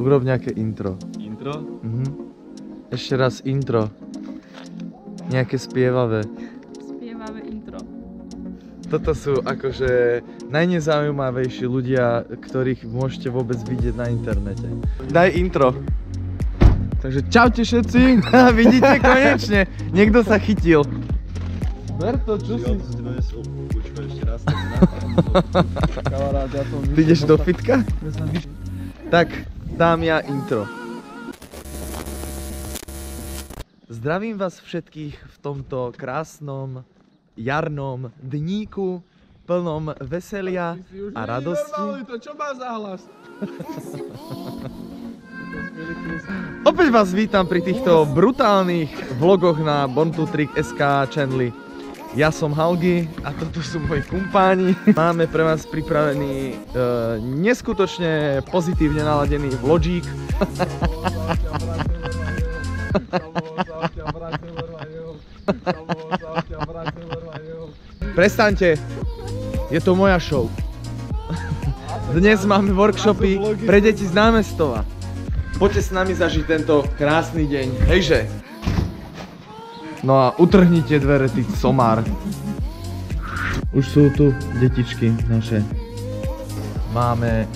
urob nejaké intro. Intro? Ešte raz intro. Nejaké spievavé. Spievavé intro. Toto sú akože najnezaujímavejší ľudia, ktorých môžete vôbec vidieť na internete. Daj intro. Takže čaute všetci! Vidíte, konečne! Niekto sa chytil. Ber to, čo si... Počkaj, ešte raz. Kamarát, ja som... Ty ideš do fitka? Tak, dám ja intro. Zdravím vás všetkých v tomto krásnom jarnom dníku plnom veselia a radosti. To čo má za hlas? Opäť vás vítam pri týchto brutálnych vlogoch na Born2Trick.sk channeli. Ja som Halgi a toto sú moji kumpáni. Máme pre vás pripravený neskutočne pozitívne naladený vlogík. Prestaňte, je to moja show. Dnes máme workshopy pre deti z námestova. Poďte s nami zažiť tento krásny deň, hejže. No a utrhnite dvere, ty somár. Už sú tu detičky naše. Máme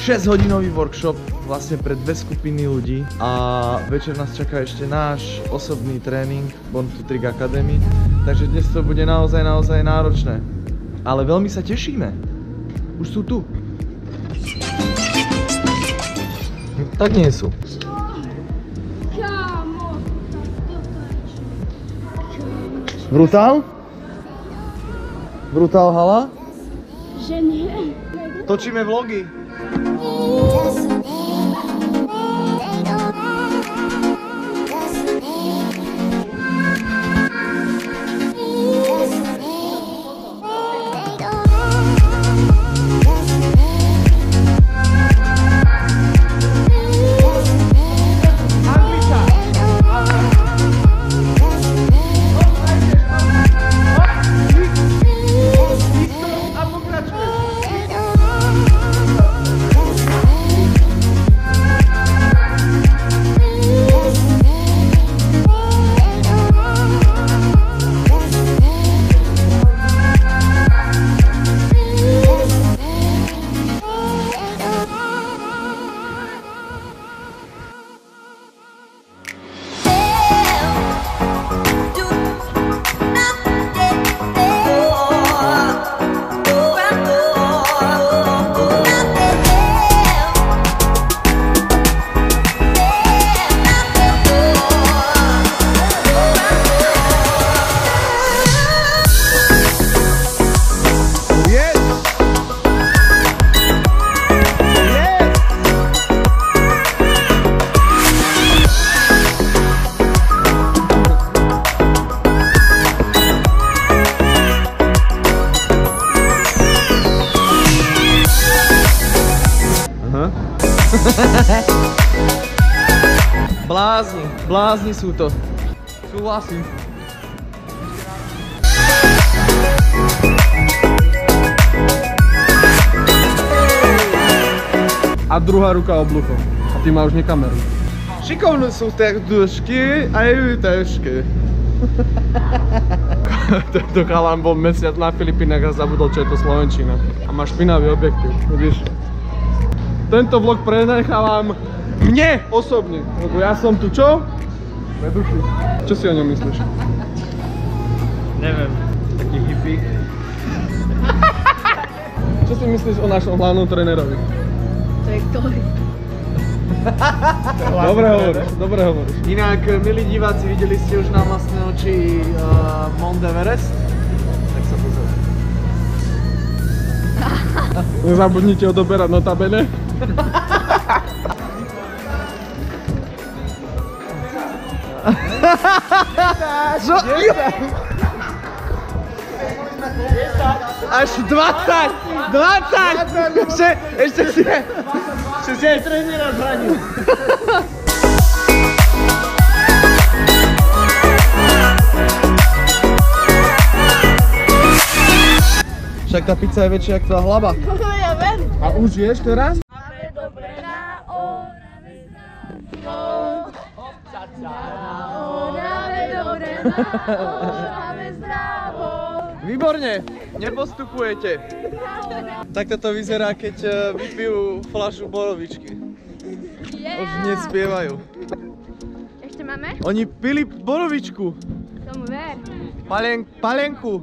6-hodinový workshop vlastne pre 2 skupiny ľudí a večer nás čaká ešte náš osobný tréning Born2Trick Academy, takže dnes to bude naozaj náročné, ale veľmi sa tešíme. Už sú tu. Tak nie sú. Brutál? Brutál hala? Že nie. Točíme vlogy. Blázni sú to. Súhlasím. A druhá ruka oblúkom. A ty máš nekameru. Šikovné sú dĺžky a je ťažké. Tento chalán bol mesiac na Filipínach a zabudol, čo je to slovenčina. A má špinavý objektív, vidíš? Tento vlog prenechávam mne osobne, lebo ja som tu čo? Vedúci. Čo si o ňom myslíš? Neviem, taký hippie. Čo si myslíš o našom hlavnom trénerovi? To je ktorý? Dobre hovoríš. Inak, milí diváci, videli ste už na vlastné oči Mount Everest? Tak sa pozerajte. Nezabudnite odoberať notabene. Čo? Až 20! 20! Ešte si aj trénera zranil. Však tá pizza je väčšia ako tá hlava. Ja viem. A už ješ teraz? Máme dobré nápady. Máme zdravo. Výborne, nepostupujete. Tak toto vyzerá, keď vypijú fľašu borovičky. Už nespievajú. Ešte máme? Oni pili borovičku. Tomu ver. Palinku.